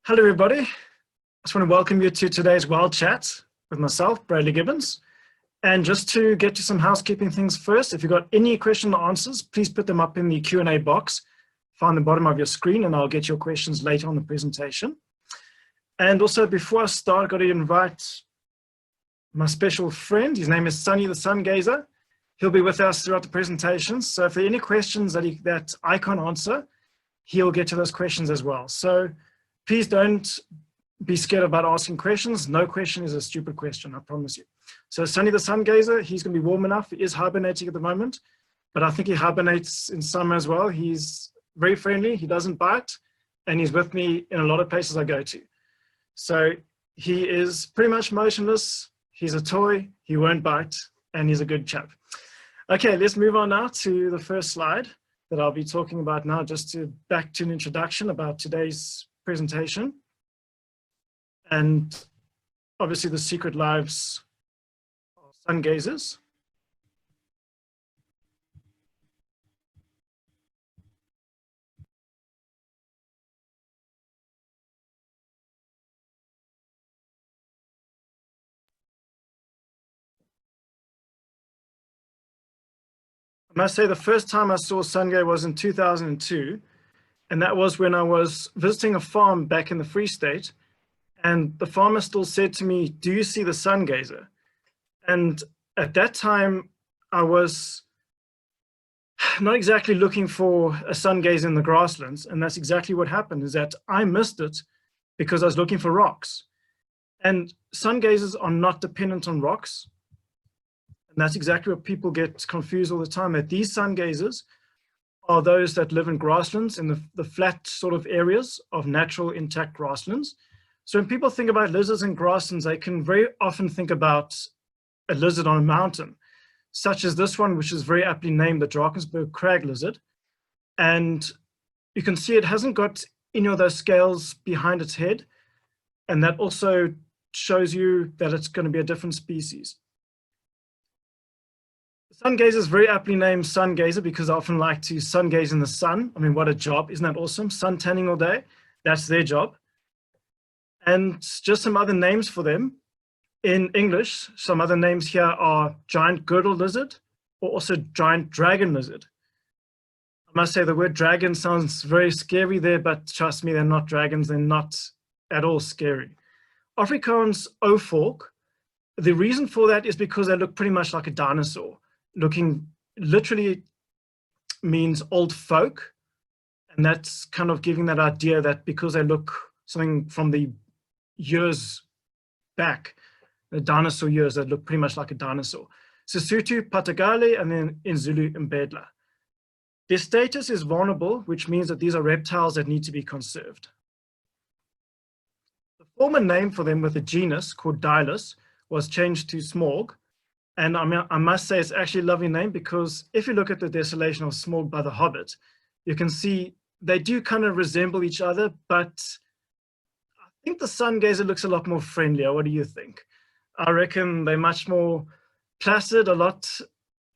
Hello, everybody. I just want to welcome you to today's Wild Chat with myself, Bradley Gibbons. And just to get to some housekeeping things first, if you've got any question or answers, please put them up in the Q&A box, find the bottom of your screen, and I'll get your questions later on the presentation. And also, before I start, I've got to invite my special friend. His name is Sunny the Sungazer. He'll be with us throughout the presentation. So if there are any questions that I can't answer, he'll get to those questions as well. So please don't be scared about asking questions. No question is a stupid question, I promise you. So Sunny the Sungazer, he's going to be warm enough. He is hibernating at the moment, but I think he hibernates in summer as well. He's very friendly. He doesn't bite, and he's with me in a lot of places I go to. So he is pretty much motionless. He's a toy. He won't bite, and he's a good chap. Okay, let's move on now to the first slide that I'll be talking about now, just back to an introduction about today's presentation, and obviously the secret lives of Sungazers. I must say the first time I saw Sungay was in 2002. And that was when I was visiting a farm back in the Free State, and the farmer still said to me, "Do you see the Sungazer?" And at that time, I was not exactly looking for a Sungazer in the grasslands, and that's exactly what happened, is that I missed it because I was looking for rocks. And Sungazers are not dependent on rocks, and that's exactly what people get confused all the time, that these Sungazers are those that live in grasslands, in the flat sort of areas of natural intact grasslands. So when people think about lizards in grasslands, they can very often think about a lizard on a mountain, such as this one, which is very aptly named the Drakensberg crag lizard. And you can see it hasn't got any of those scales behind its head. And that also shows you that it's going to be a different species. Sungazer is very aptly named Sungazer because I often like to sun gaze in the sun. I mean, what a job. Isn't that awesome? Sun tanning all day. That's their job. And just some other names for them. In English, some other names here are giant girdle lizard or also giant dragon lizard. I must say the word dragon sounds very scary there, but trust me, they're not dragons. They're not at all scary. Afrikaans oorvolk. The reason for that is because they look pretty much like a dinosaur. Looking literally means old folk, and that's kind of giving that idea that because they look something from the years back, the dinosaur years, that look pretty much like a dinosaur. Sesotho Patagale, and then in Zulu Mbedla. Their status is vulnerable, which means that these are reptiles that need to be conserved. The former name for them with a genus called Dilus was changed to Smaug. And I must say it's actually a lovely name, because if you look at the desolation of Smaug by the Hobbit, you can see they do kind of resemble each other, but I think the Sungazer looks a lot more friendlier. What do you think? I reckon they're much more placid, a lot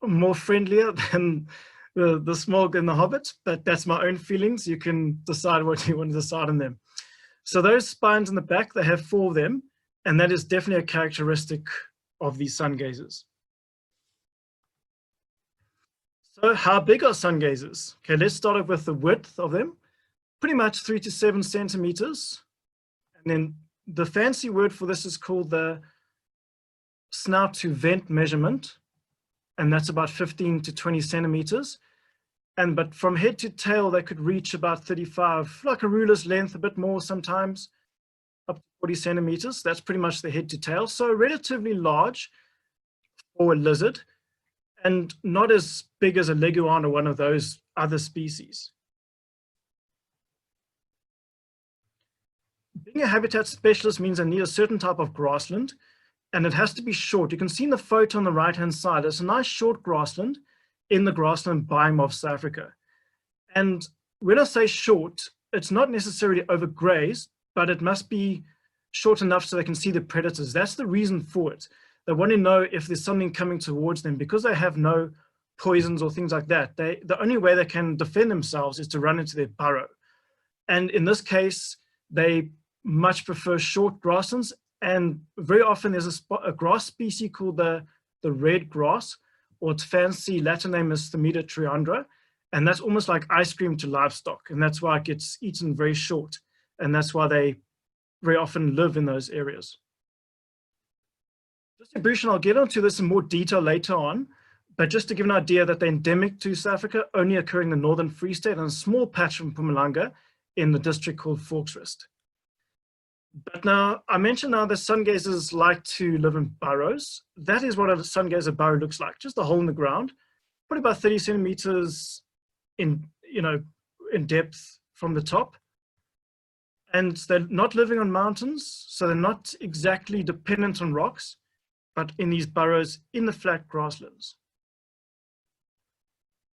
more friendlier than the Smaug and the Hobbit, but that's my own feelings. You can decide what you want to decide on them. So those spines in the back, they have 4 of them, and that is definitely a characteristic of these Sungazers. So how big are Sungazers? Okay, let's start off with the width of them. Pretty much 3 to 7 centimeters. And then the fancy word for this is called the snout to vent measurement. And that's about 15 to 20 centimeters. But from head to tail, they could reach about 35, like a ruler's length, a bit more sometimes, up to 40 centimeters. That's pretty much the head to tail. So relatively large for a lizard, and not as big as a leguan or one of those other species. Being a habitat specialist means I need a certain type of grassland, and it has to be short. You can see in the photo on the right-hand side, it's a nice short grassland in the grassland biome of South Africa. And when I say short, it's not necessarily overgrazed, but it must be short enough so they can see the predators. That's the reason for it. They want to know if there's something coming towards them, because they have no poisons or things like that. The only way they can defend themselves is to run into their burrow. And in this case, they much prefer short grasslands, and very often there's a grass species called the red grass, or its fancy Latin name is Themida triandra, and that's almost like ice cream to livestock, and that's why it gets eaten very short, and that's why they very often live in those areas. Distribution, I'll get onto this in more detail later on, but just to give an idea that they're endemic to South Africa, only occurring in the Northern Free State and a small patch from Mpumalanga in the district called Volksrust. But now, I mentioned now that Sungazers like to live in burrows. That is what a Sungazer burrow looks like, just a hole in the ground, probably about 30 centimeters in depth from the top. And they're not living on mountains, so they're not exactly dependent on rocks, but in these burrows in the flat grasslands.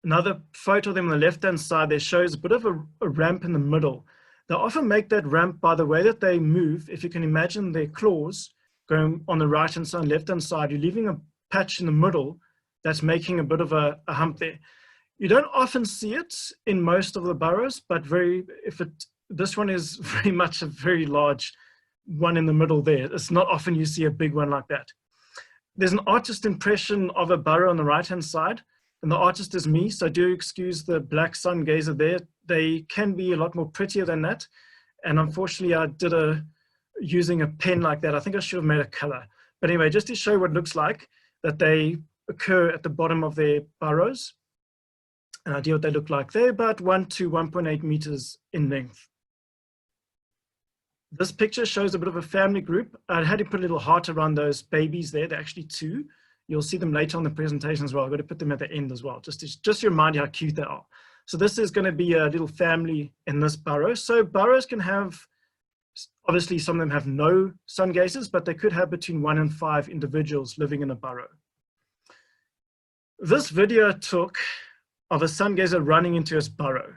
Another photo of them on the left-hand side there shows a bit of a ramp in the middle. They often make that ramp by the way that they move. If you can imagine their claws going on the right-hand side and left-hand side, you're leaving a patch in the middle that's making a bit of a hump there. You don't often see it in most of the burrows, but this one is very much a very large one in the middle there. It's not often you see a big one like that. There's an artist impression of a burrow on the right-hand side, and the artist is me, so do excuse the black Sungazer there. They can be a lot more prettier than that, and unfortunately I did using a pen like that. I think I should have made a color. But anyway, just to show what it looks like, that they occur at the bottom of their burrows. An idea what they look like. They're about 1 to 1.8 meters in length. This picture shows a bit of a family group. I had to put a little heart around those babies there. They're actually 2. You'll see them later on the presentation as well. I've got to put them at the end as well, just to remind you how cute they are. So this is going to be a little family in this burrow. So burrows can have, obviously some of them have no Sungazers, but they could have between 1 and 5 individuals living in a burrow. This video took of a Sungazer running into his burrow.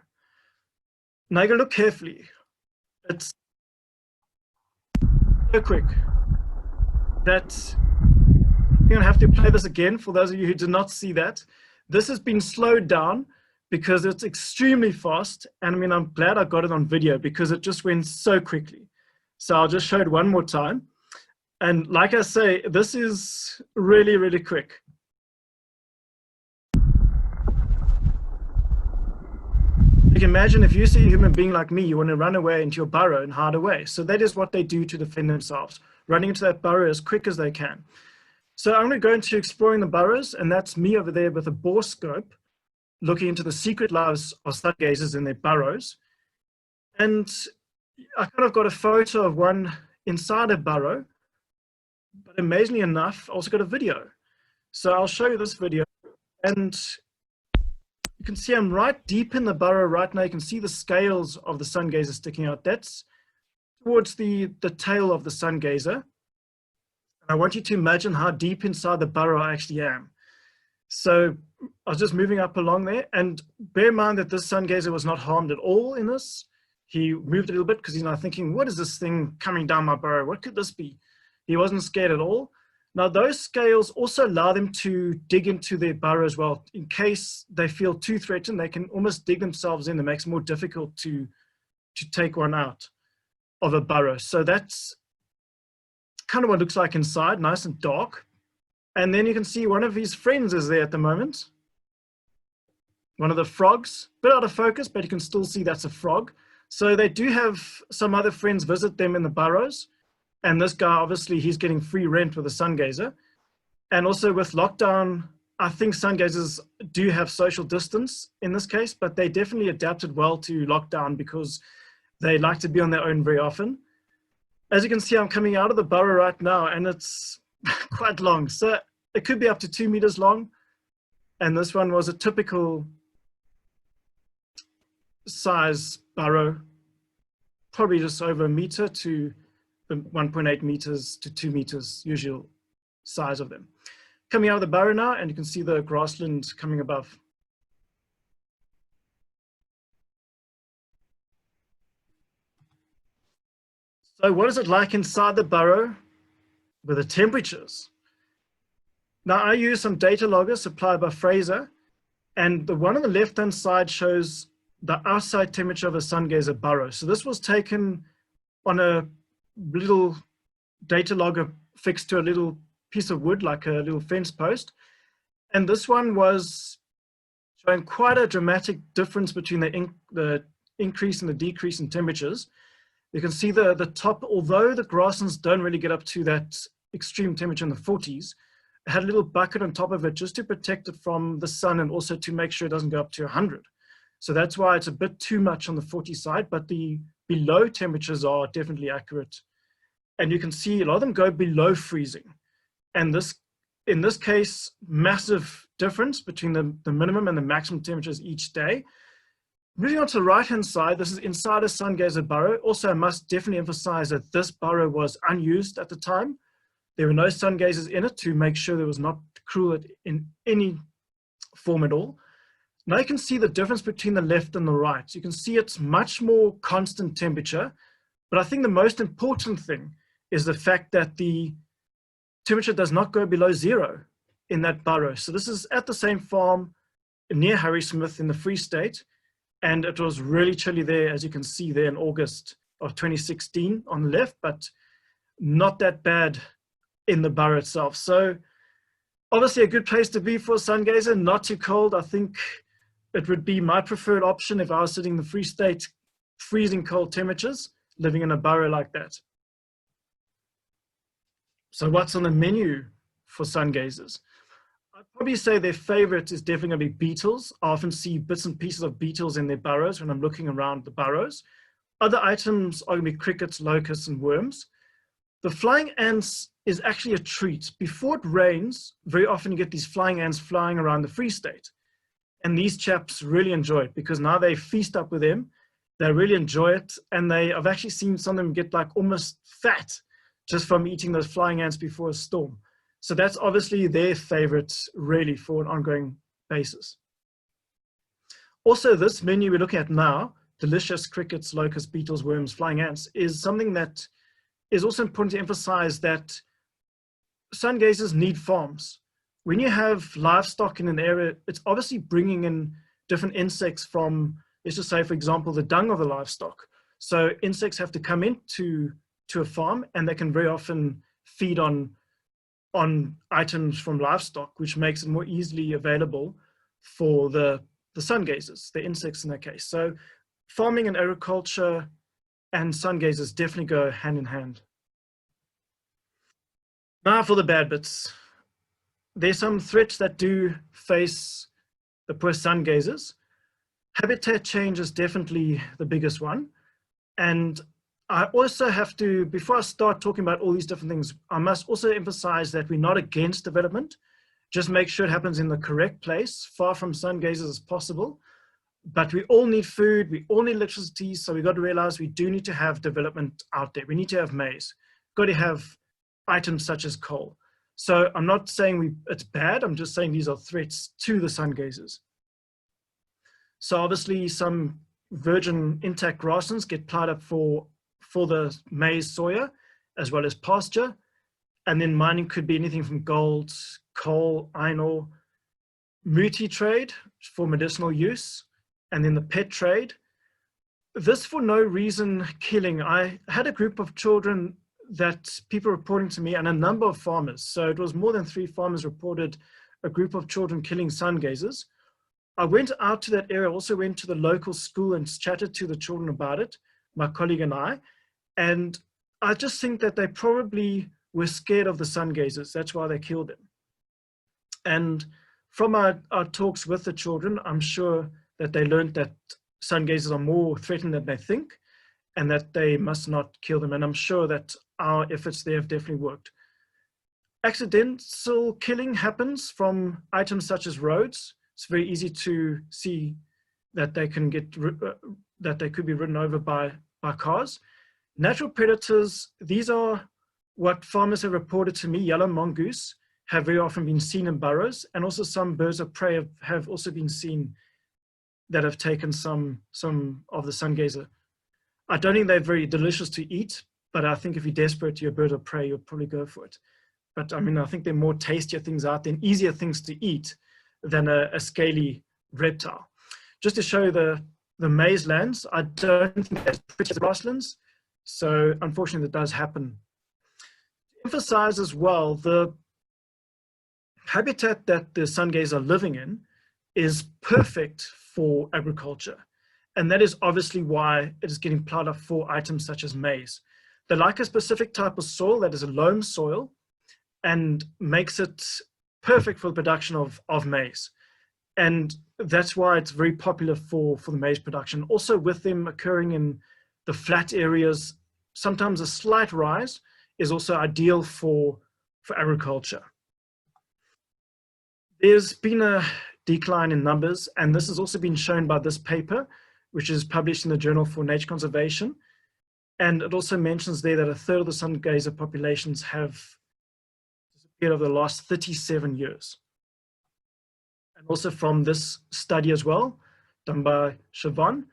Now you gotta look carefully. It's so quick that you're gonna have to play this again for those of you who did not see that. This has been slowed down because it's extremely fast. And I mean, I'm glad I got it on video because it just went so quickly. So I'll just show it one more time. And like I say, this is really, really quick. You can imagine if you see a human being like me, you want to run away into your burrow and hide away. So that is what they do to defend themselves, running into that burrow as quick as they can. So I'm going to go into exploring the burrows, and that's me over there with a bore scope, looking into the secret lives of Sungazers in their burrows. And I kind of got a photo of one inside a burrow, but amazingly enough, I also got a video. So I'll show you this video, and you can see I'm right deep in the burrow right now. You can see the scales of the Sungazer sticking out. That's towards the tail of the Sungazer. And I want you to imagine how deep inside the burrow I actually am. So I was just moving up along there, and bear in mind that this Sungazer was not harmed at all in this. He moved a little bit because he's now thinking, what is this thing coming down my burrow? What could this be? He wasn't scared at all. Now, those scales also allow them to dig into their burrow as well. In case they feel too threatened, they can almost dig themselves in. It makes it more difficult to take one out of a burrow. So that's kind of what it looks like inside, nice and dark. And then you can see one of his friends is there at the moment. One of the frogs, a bit out of focus, but you can still see that's a frog. So they do have some other friends visit them in the burrows. And this guy, obviously, he's getting free rent with a Sungazer. And also with lockdown, I think Sungazers do have social distance in this case, but they definitely adapted well to lockdown because they like to be on their own very often. As you can see, I'm coming out of the burrow right now, and it's quite long. So it could be up to 2 meters long. And this one was a typical size burrow, probably just over a meter to 1.8 meters to 2 meters, usual size of them. Coming out of the burrow now, and you can see the grassland coming above. So what is it like inside the burrow with the temperatures? Now I use some data loggers supplied by Fraser, and the one on the left-hand side shows the outside temperature of a Sungazer burrow. So this was taken on a little data logger fixed to a little piece of wood, like a little fence post. And this one was showing quite a dramatic difference between the increase and the decrease in temperatures. You can see the top, although the grasslands don't really get up to that extreme temperature in the 40s, it had a little bucket on top of it just to protect it from the sun and also to make sure it doesn't go up to 100. So that's why it's a bit too much on the 40 side, but the below temperatures are definitely accurate. And you can see a lot of them go below freezing. And this, in this case, massive difference between the minimum and the maximum temperatures each day. Moving on to the right-hand side, this is inside a Sungazer burrow. Also, I must definitely emphasize that this burrow was unused at the time. There were no Sungazers in it to make sure there was not cruel in any form at all. Now you can see the difference between the left and the right. You can see it's much more constant temperature, but I think the most important thing is the fact that the temperature does not go below 0 in that burrow. So this is at the same farm near Harrismith in the Free State, and it was really chilly there, as you can see there in August of 2016 on the left, but not that bad in the burrow itself. So obviously a good place to be for a Sungazer, not too cold. I think it would be my preferred option if I was sitting in the Free State, freezing cold temperatures, living in a burrow like that. So what's on the menu for Sungazers? I'd probably say their favorite is definitely going to be beetles. I often see bits and pieces of beetles in their burrows when I'm looking around the burrows. Other items are going to be crickets, locusts, and worms. The flying ants is actually a treat. Before it rains, very often you get these flying ants flying around the Free State. And these chaps really enjoy it because now they feast up with them. They really enjoy it. And I've actually seen some of them get like almost fat just from eating those flying ants before a storm. So that's obviously their favorite really for an ongoing basis. Also, this menu we're looking at now, delicious crickets, locusts, beetles, worms, flying ants, is something that is also important to emphasize that Sungazers need farms. When you have livestock in an area, it's obviously bringing in different insects from, let's just say, for example, the dung of the livestock. So insects have to come into a farm, and they can very often feed on items from livestock, which makes it more easily available for the Sungazers, the insects in that case. So farming and agriculture and Sungazers definitely go hand in hand. Now for the bad bits. There's some threats that do face the poor Sungazers. Habitat change is definitely the biggest one. And I also have to, before I start talking about all these different things, I must also emphasize that we're not against development. Just make sure it happens in the correct place, far from Sungazers as possible. But we all need food, we all need electricity, so we've got to realize we do need to have development out there. We need to have maize, got to have items such as coal. So I'm not saying it's bad, I'm just saying these are threats to the Sungazers. So obviously some virgin intact grasslands get plowed up for the maize, soya, as well as pasture. And then mining could be anything from gold, coal, iron ore, muti trade for medicinal use, and then the pet trade. This for no reason killing. I had a group of children that people reporting to me and a number of farmers. So it was more than 3 farmers reported a group of children killing Sungazers. I went out to that area, also went to the local school and chatted to the children about it, my colleague and I just think that they probably were scared of the Sungazers. That's why they killed them. And from our talks with the children, I'm sure that they learned that Sungazers are more threatened than they think and that they must not kill them. And I'm sure that our efforts there have definitely worked. Accidental killing happens from items such as roads. It's very easy to see that they can that they could be ridden over by cars. Natural predators, these are what farmers have reported to me. Yellow mongoose have very often been seen in burrows, and also some birds of prey have also been seen that have taken some of the Sungazer. I don't think they're very delicious to eat, but I think if you're desperate to your bird of prey, you'll probably go for it. But I mean, I think there are more tastier things out there and easier things to eat than a scaly reptile. Just to show the maize lands, I don't think that's pretty as grasslands. So unfortunately, that does happen. To emphasize as well, the habitat that the sungazers are living in is perfect for agriculture. And that is obviously why it is getting plowed up for items such as maize. They like a specific type of soil that is a loam soil and makes it perfect for the production of maize. And that's why it's very popular for the maize production. Also, with them occurring in the flat areas, sometimes a slight rise is also ideal for agriculture. There's been a decline in numbers, and this has also been shown by this paper, which is published in the Journal for Nature Conservation. And it also mentions there that a third of the sungazer populations have disappeared over the last 37 years. And also from this study as well, done by Siobhan,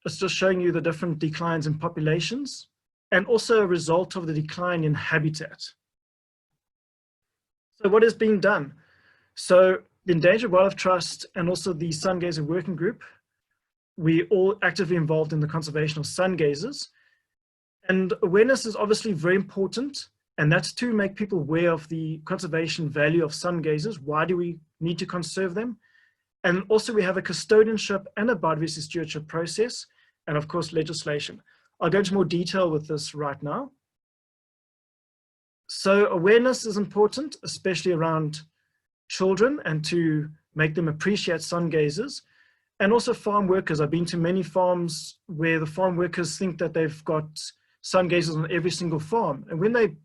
it's just showing you the different declines in populations and also a result of the decline in habitat. So what is being done? So the Endangered Wildlife Trust and also the Sungazer Working Group, we all actively involved in the conservation of sungazers. And awareness is obviously very important, and that's to make people aware of the conservation value of sungazers. Why do we need to conserve them? And also we have a custodianship and a biodiversity stewardship process, and of course legislation. I'll go into more detail with this right now. So awareness is important, especially around children, and to make them appreciate sungazers. And also farm workers. I've been to many farms where the farm workers think that they've got sungazers on every single farm. And when they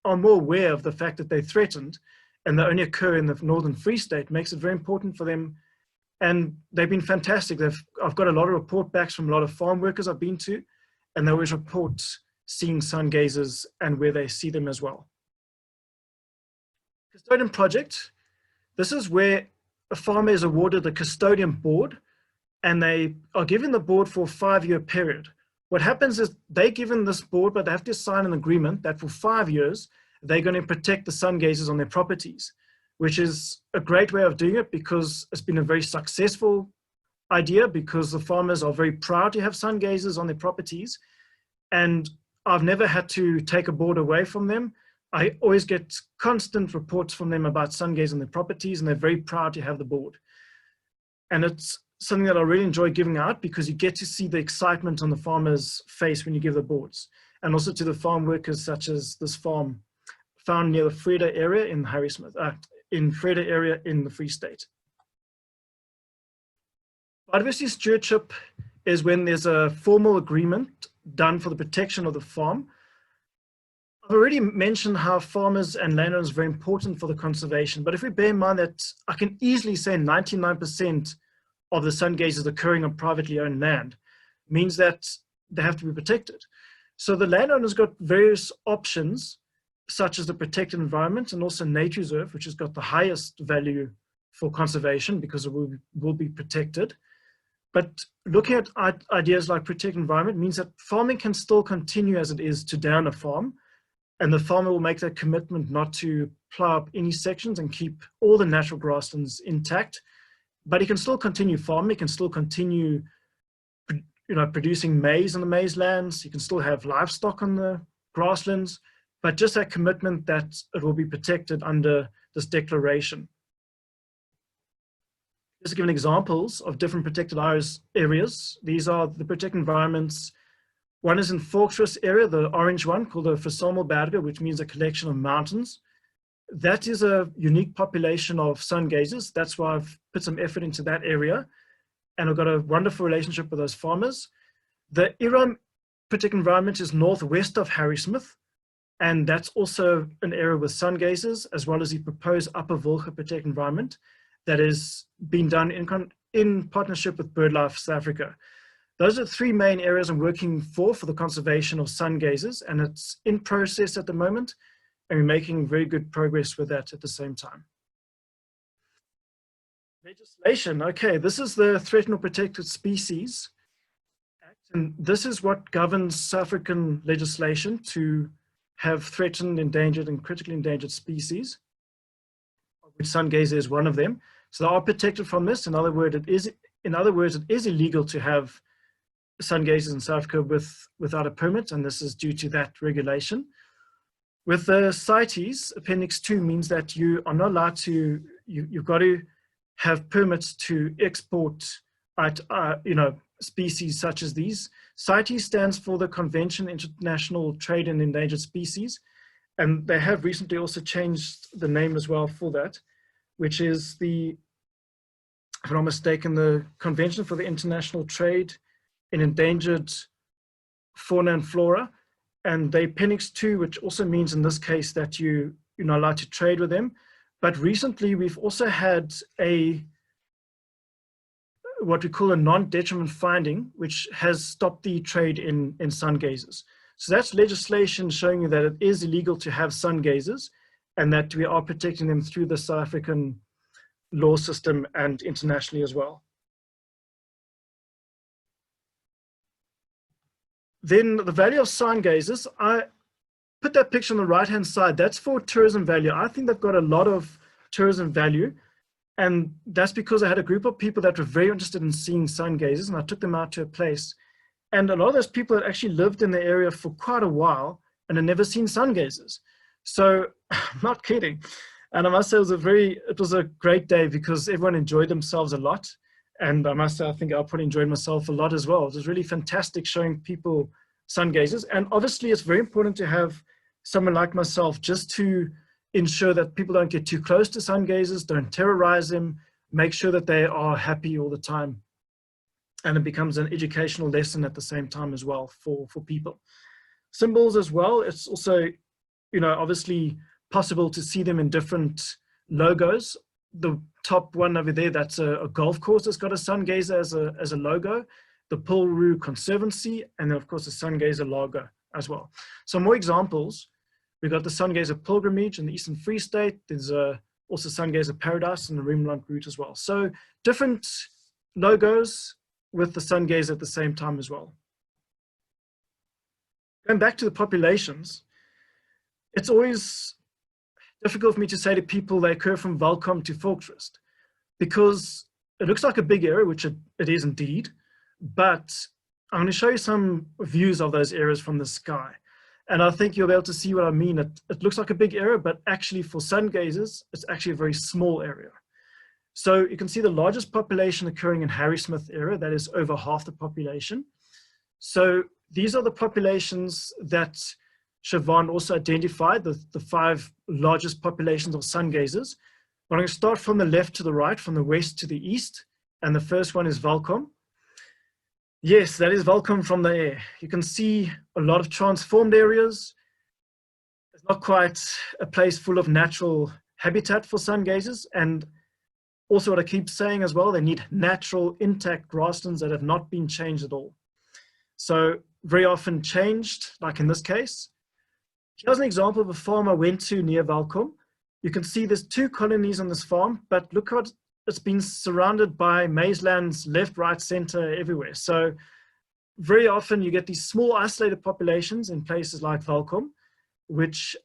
are more aware of the fact that they're threatened and they only occur in the Northern Free State, makes it very important for them. And they've been fantastic. I've got a lot of report backs from a lot of farm workers I've been to, and they always report seeing sungazers and where they see them as well. Custodian project. This is where a farmer is awarded a custodian board, and they are given the board for a 5-year period. What happens is they're given this board, but they have to sign an agreement that for 5 years, they're going to protect the sungazers on their properties, which is a great way of doing it because it's been a very successful idea because the farmers are very proud to have sungazers on their properties. And I've never had to take a board away from them. I always get constant reports from them about sungazers on their properties, and they're very proud to have the board. And it's something that I really enjoy giving out because you get to see the excitement on the farmer's face when you give the boards, and also to the farm workers, such as this farm found near the Freda area in Freda area in the Free State. Biodiversity stewardship is when there's a formal agreement done for the protection of the farm. I've already mentioned how farmers and landowners are very important for the conservation, but if we bear in mind that I can easily say 99% of the sungazers occurring on privately owned land means that they have to be protected. So the landowner's got various options, such as the protected environment and also nature reserve, which has got the highest value for conservation because it will be protected. But looking at ideas like protected environment means that farming can still continue as it is today on a farm, and the farmer will make that commitment not to plow up any sections and keep all the natural grasslands intact. But he can still continue farming, he can still continue producing maize on the maize lands, he can still have livestock on the grasslands, but just that commitment that it will be protected under this declaration. Just to give examples of different protected areas, these are the protected environments. One is in Forksrus area, the orange one, called the Versamelberge, which means a collection of mountains. That is a unique population of sungazers. That's why I've put some effort into that area. And I've got a wonderful relationship with those farmers. The Iram protected environment is northwest of Harrismith. And that's also an area with sungazers, as well as the proposed Upper Volga protected environment that is being done in partnership with BirdLife South Africa. Those are the 3 main areas I'm working for the conservation of sungazers, and it's in process at the moment. And we're making very good progress with that at the same time. Legislation, okay, this is the Threatened or Protected Species Act, and this is what governs South African legislation to have threatened, endangered, and critically endangered species, of which sungazer is one of them. So they are protected from this. In other words, it is illegal to have Sungazers in South Africa without a permit, and this is due to that regulation. With the CITES, Appendix 2 means that you are not allowed to, you've got to have permits to export species such as these. CITES stands for the Convention International Trade in Endangered Species, and they have recently also changed the name as well for that, which is the, if I'm not mistaken, the Convention for the International Trade in Endangered Fauna and Flora. And the Appendix 2, which also means in this case that you're not allowed to trade with them. But recently we've also had what we call a non-detriment finding, which has stopped the trade in Sungazers. So that's legislation showing you that it is illegal to have Sungazers and that we are protecting them through the South African law system and internationally as well. Then the value of Sungazers, I put that picture on the right-hand side. That's for tourism value. I think they've got a lot of tourism value. And that's because I had a group of people that were very interested in seeing Sungazers, and I took them out to a place. And a lot of those people had actually lived in the area for quite a while and had never seen Sungazers. So I'm not kidding. And I must say it was a great day because everyone enjoyed themselves a lot. And I must say, I think I probably enjoyed myself a lot as well. It was really fantastic showing people Sungazers. And obviously it's very important to have someone like myself just to ensure that people don't get too close to Sungazers, don't terrorize them, make sure that they are happy all the time. And it becomes an educational lesson at the same time as well for people. Symbols as well, it's also, obviously possible to see them in different logos. The top one over there, that's a golf course that's got a Sungazer as a logo, the Pulru Conservancy, and then of course the Sungazer logo as well. Some more examples. We've got the Sungazer Pilgrimage in the Eastern Free State. There's also Sungazer Paradise and the Rimland route as well. So different logos with the Sungazer at the same time as well. Going back to the populations, it's always difficult for me to say to people they occur from Welkom to Volksrust because it looks like a big area, which it is indeed, but I'm going to show you some views of those areas from the sky. And I think you'll be able to see what I mean. It looks like a big area, but actually for Sungazers, it's actually a very small area. So you can see the largest population occurring in Harrismith area, that is over half the population. So these are the populations that Siobhan also identified, the 5 largest populations of Sungazers. I'm going to start from the left to the right, from the west to the east. And the first one is Welkom. Yes, that is Welkom from the air. You can see a lot of transformed areas. It's not quite a place full of natural habitat for Sungazers. And also what I keep saying as well, they need natural intact grasslands that have not been changed at all. So very often changed, like in this case. Here's an example of a farm I went to near Welkom. You can see there's 2 colonies on this farm, but look what it's been surrounded by maizelands left, right, center, everywhere. So very often you get these small isolated populations in places like Welkom, which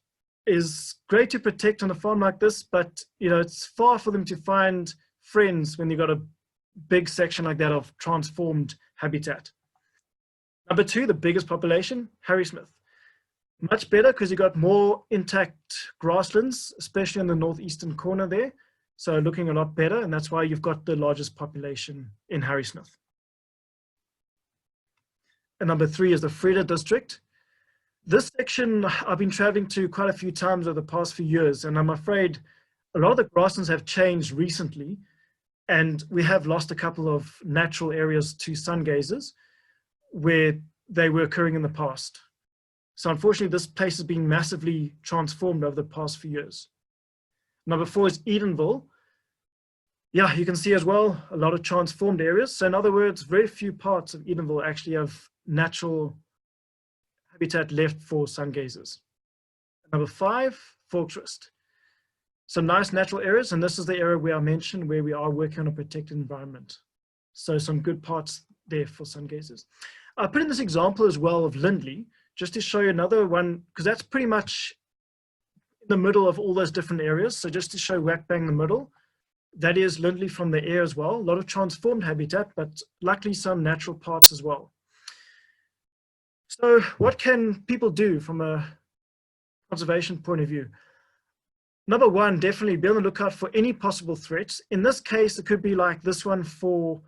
is great to protect on a farm like this, but it's far for them to find friends when you've got a big section like that of transformed habitat. Number 2, the biggest population, Harrismith. Much better because you got more intact grasslands, especially in the northeastern corner there. So looking a lot better, and that's why you've got the largest population in Harrismith. And number 3 is the Freda district. This section I've been traveling to quite a few times over the past few years, and I'm afraid a lot of the grasslands have changed recently, and we have lost a couple of natural areas to Sungazers where they were occurring in the past. So unfortunately, this place has been massively transformed over the past few years. Number 4 is Edenville. Yeah, you can see as well a lot of transformed areas. So in other words, very few parts of Edenville actually have natural habitat left for Sungazers. Number 5, Volksrust. Some nice natural areas, and this is the area where I mentioned where we are working on a protected environment. So some good parts there for Sungazers. I put in this example as well of Lindley, just to show you another one, because that's pretty much in the middle of all those different areas. So just to show whack bang the middle, that is Lindley from the air as well. A lot of transformed habitat, but luckily some natural parts as well. So what can people do from a conservation point of view? Number one, definitely be on the lookout for any possible threats. In this case, it could be like this one for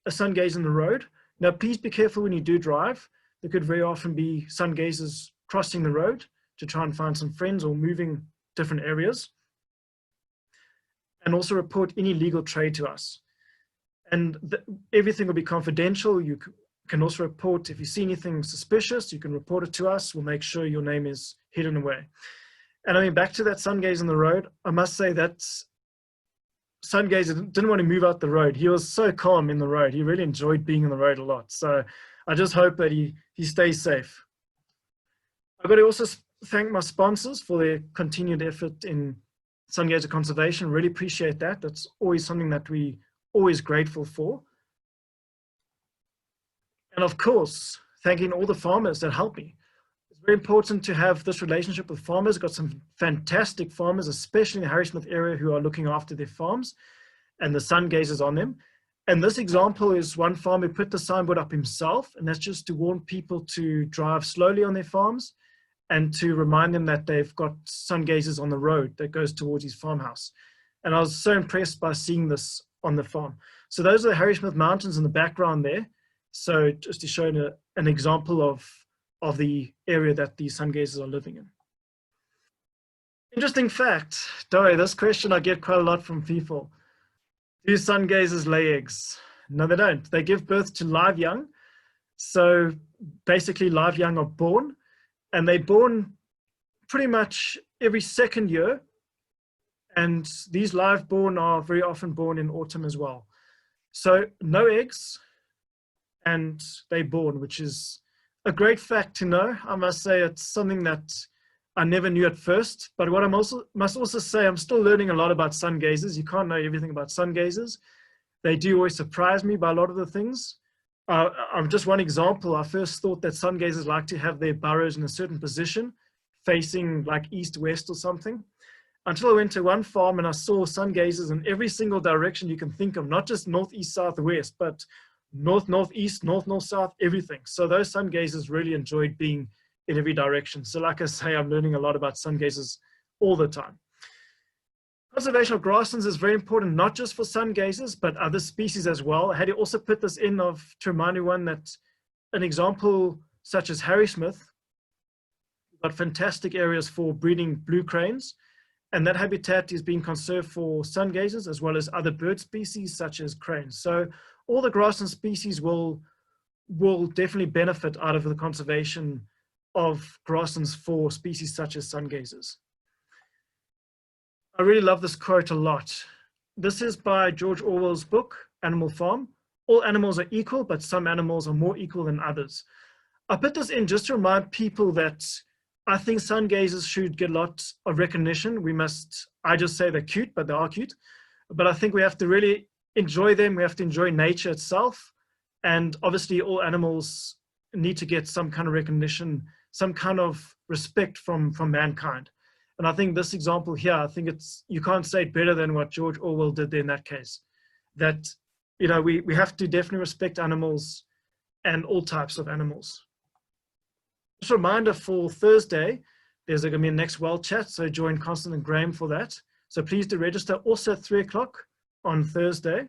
a sungazer in the road. Now, please be careful when you do drive. There could very often be sungazers crossing the road to try and find some friends or moving different areas. And also report any legal trade to us. And everything will be confidential. You can also report if you see anything suspicious, you can report it to us. We'll make sure your name is hidden away. And I mean, back to that sungazer on the road, I must say that sungazer didn't want to move out the road. He was so calm in the road. He really enjoyed being in the road a lot. So I just hope that he stays safe. I've got to also thank my sponsors for their continued effort in sungazer conservation. Really appreciate that. That's always something that we always grateful for. And of course, thanking all the farmers that help me. It's very important to have this relationship with farmers. I've got some fantastic farmers, especially in the Harrismith area, who are looking after their farms and the sungazers on them. And this example is one farmer who put the signboard up himself, and that's just to warn people to drive slowly on their farms and to remind them that they've got sungazers on the road that goes towards his farmhouse. And I was so impressed by seeing this on the farm. So those are the Harrismith Mountains in the background there. So just to show an example of the area that these sungazers are living in. Interesting fact, Dory, this question I get quite a lot from people. Do sungazers lay eggs? No, they don't. They give birth to live young. So basically live young are born, and they're born pretty much every second year. And these live born are very often born in autumn as well. So no eggs, and they're born, which is a great fact to know. I must say it's something that I never knew at first, but what I must also say, I'm still learning a lot about sungazers. You can't know everything about sungazers. They do always surprise me by a lot of the things. Just one example, I first thought that sungazers like to have their burrows in a certain position, facing like east-west or something, until I went to one farm and I saw sungazers in every single direction you can think of, not just north, east, south, west, but north, northeast, north, north, south, everything. So those sungazers really enjoyed being in every direction. So like I say, I'm learning a lot about sungazers all the time. Conservation of grasslands is very important, not just for sungazers, but other species as well. I had to also put this in to remind everyone that an example such as Harrismith got fantastic areas for breeding blue cranes, and that habitat is being conserved for sungazers as well as other bird species such as cranes. So all the grassland species will definitely benefit out of the conservation of grasslands for species such as sungazers. I really love this quote a lot. This is by George Orwell's book, Animal Farm. All animals are equal, but some animals are more equal than others. I put this in just to remind people that I think sungazers should get a lot of recognition. I just say they're cute, but they are cute. But I think we have to really enjoy them. We have to enjoy nature itself. And obviously all animals need to get some kind of recognition, some kind of respect from mankind. And I think this example here, I think you can't say it better than what George Orwell did there in that case. That, we have to definitely respect animals and all types of animals. Just a reminder for Thursday, there's going to be a next WILD chat, so join Constant and Graham for that. So please do register, also at 3 o'clock on Thursday.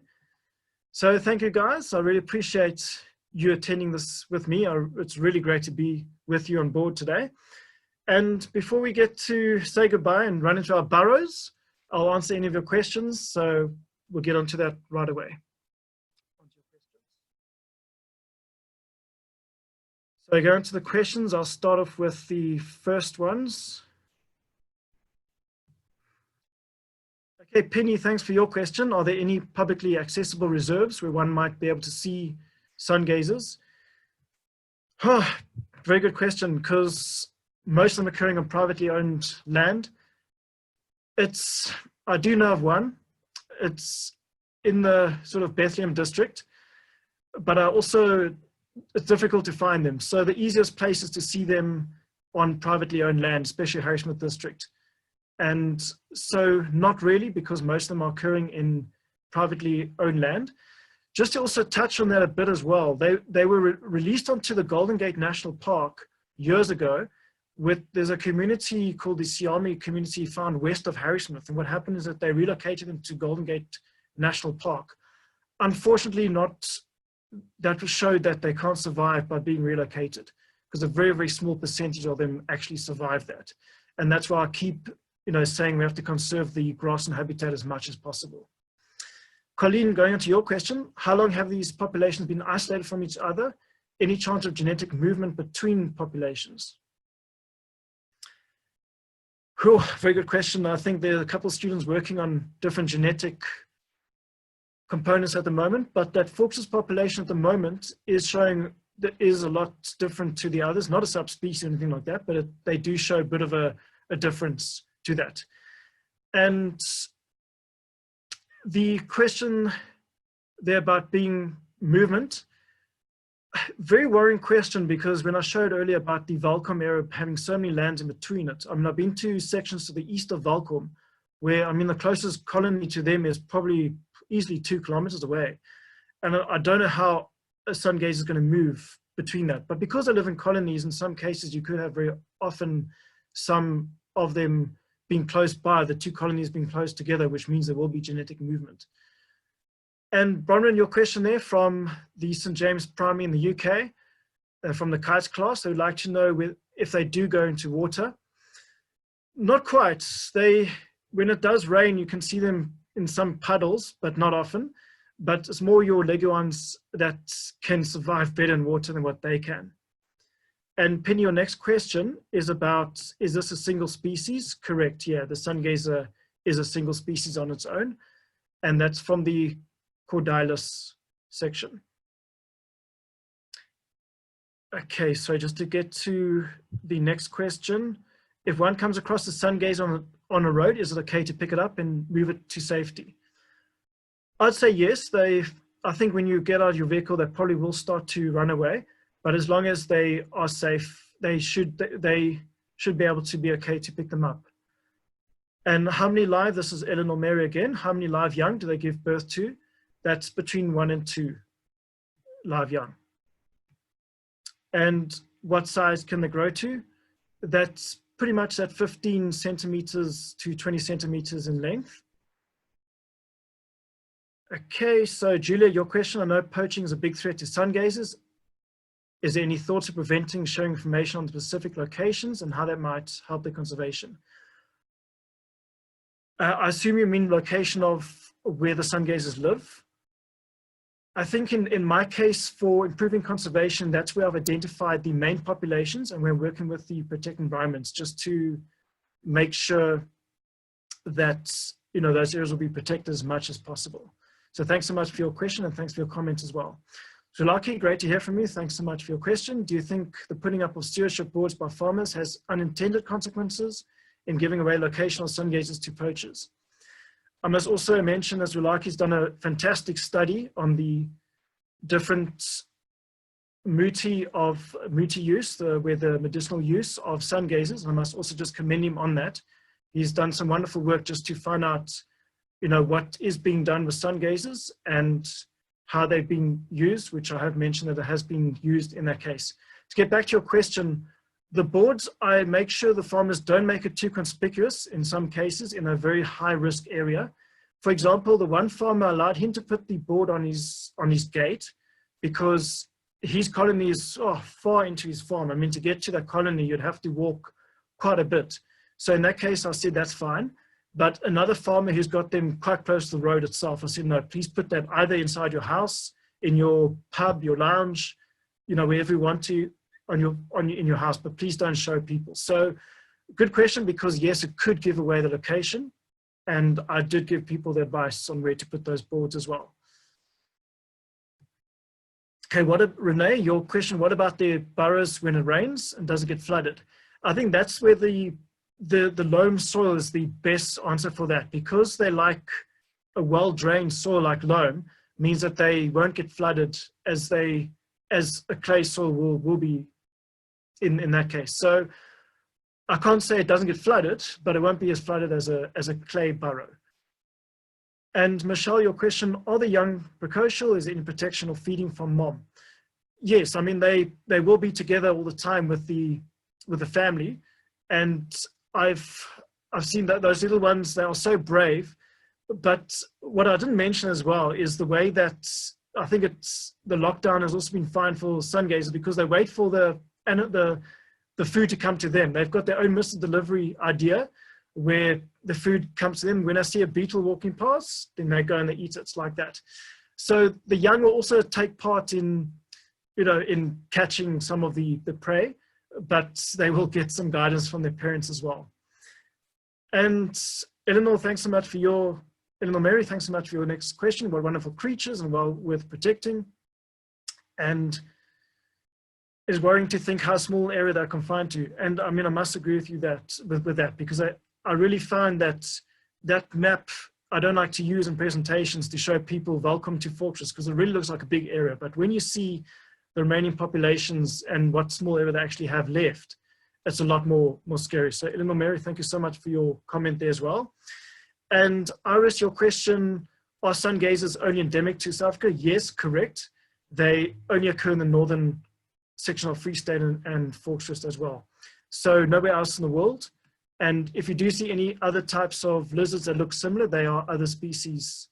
So thank you guys. I really appreciate you attending this with me. It's really great to be with you on board today. And before we get to say goodbye and run into our burrows, I'll answer any of your questions. So we'll get onto that right away. So going to the questions, I'll start off with the first ones. Okay, Penny, thanks for your question. Are there any publicly accessible reserves where one might be able to see sungazers? Very good question, because most of them are occurring on privately owned land. I do know of one. It's in the sort of Bethlehem district, but it's difficult to find them. So the easiest place is to see them on privately owned land, especially Harrismith district. And so not really, because most of them are occurring in privately owned land. Just to also touch on that a bit as well, they were released onto the Golden Gate National Park years ago. There's a community called the Siami community found west of Harrismith, and what happened is that they relocated them to Golden Gate National Park. Unfortunately, that showed that they can't survive by being relocated, because a very, very small percentage of them actually survive that. And that's why I keep saying we have to conserve the grassland habitat as much as possible. Colleen, going on to your question, how long have these populations been isolated from each other? Any chance of genetic movement between populations? Cool, very good question. I think there are a couple of students working on different genetic components at the moment, but that Fawkes' population at the moment is showing that is a lot different to the others, not a subspecies or anything like that, but they do show a bit of a difference to that. And the question there about being movement, very worrying question, because when I showed earlier about the Valcom area having so many lands in between it, I mean, I've been to sections to the east of Valcom where, I mean, the closest colony to them is probably easily 2 kilometers away. And I don't know how a Sungazer is going to move between that. But because I live in colonies, in some cases, you could have very often some of them being close by, the 2 colonies being close together, which means there will be genetic movement. And Bronwyn, your question there from the St. James Primary in the UK, from the kites class, they would like to know if they do go into water. Not quite. When it does rain, you can see them in some puddles, but not often. But it's more your leguans that can survive better in water than what they can. And Penny, your next question is about, is this a single species? Correct, yeah, the Sungazer is a single species on its own. And that's from the Cordylis section. Okay, so just to get to the next question, if one comes across a Sungazer on a road, is it okay to pick it up and move it to safety? I'd say yes. I think when you get out of your vehicle, they probably will start to run away, but as long as they are safe, they should be able to be okay to pick them up. And how many live, this is Eleanor Mary again, how many live young do they give birth to? That's between 1 and 2 live young. And what size can they grow to? That's pretty much at 15 centimeters to 20 centimeters in length. Okay, so Julia, your question, I know poaching is a big threat to Sungazers. Is there any thoughts of preventing showing information on specific locations and how that might help their conservation? I assume you mean location of where the Sungazers live. I think in my case, for improving conservation, that's where I've identified the main populations, and we're working with the protected environments just to make sure that those areas will be protected as much as possible. So thanks so much for your question, and thanks for your comment as well. So Lucky, great to hear from you. Thanks so much for your question. Do you think the putting up of stewardship boards by farmers has unintended consequences in giving away locational Sungazers to poachers? I must also mention, as Rulaki's done a fantastic study on the different muti use, where the medicinal use of Sungazers. I must also just commend him on that. He's done some wonderful work just to find out, what is being done with Sungazers and how they've been used, which I have mentioned that it has been used in that case. To get back to your question, the boards, I make sure the farmers don't make it too conspicuous in some cases in a very high risk area. For example, the one farmer allowed him to put the board on his gate because his colony is far into his farm. I mean, to get to that colony, you'd have to walk quite a bit. So in that case, I said, that's fine. But another farmer who's got them quite close to the road itself, I said, no, please put that either inside your house, in your pub, your lounge, wherever you want to, in your house, but please don't show people. So good question, because yes, it could give away the location. And I did give people the advice on where to put those boards as well. Okay, Renee, your question, what about the burrows when it rains and does it get flooded? I think that's where the loam soil is the best answer for that, because they like a well-drained soil like loam, means that they won't get flooded as a clay soil will be in that case. So I can't say it doesn't get flooded, but it won't be as flooded as a clay burrow. And Michelle, your question, are the young precocial? Is there any protection or feeding from mom? Yes, I mean, they will be together all the time with the family. And I've seen that those little ones, they are so brave. But what I didn't mention as well is the way that I think the lockdown has also been fine for Sungazers, because they wait for the food to come to them. They've got their own Mr. Delivery idea where the food comes to them. When I see a beetle walking past, then they go and they eat it. It's like that. So the young will also take part in catching some of the prey, but they will get some guidance from their parents as well. And Eleanor, thanks so much for your Eleanor Mary, thanks so much for your next question. What wonderful creatures and well worth protecting. And it's worrying to think how small an area they're confined to. And I mean, I must agree with you with that, because I really find that map I don't like to use in presentations to show people welcome to Fortress, because it really looks like a big area. But when you see the remaining populations and what small area they actually have left, it's a lot more scary. So Eleanor Mary, thank you so much for your comment there as well. And Iris, your question, are Sungazers only endemic to South Africa? Yes, correct. They only occur in the northern section of Free State and Fortress as well. So nowhere else in the world. And if you do see any other types of lizards that look similar, they are other species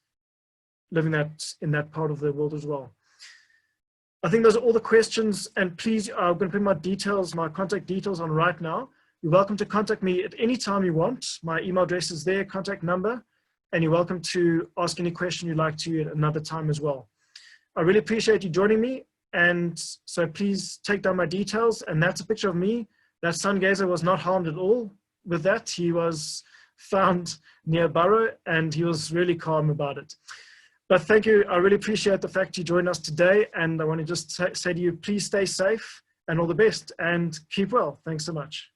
living in that part of the world as well. I think those are all the questions. And please, I'm going to put my contact details on right now. You're welcome to contact me at any time you want. My email address is there, contact number, and you're welcome to ask any question you'd like to at another time as well. I really appreciate you joining me. And so please take down my details. And that's a picture of me. That Sungazer was not harmed at all with that. He was found near Burrow and he was really calm about it. But thank you. I really appreciate the fact you joined us today. And I want to just say to you, please stay safe and all the best and keep well. Thanks so much.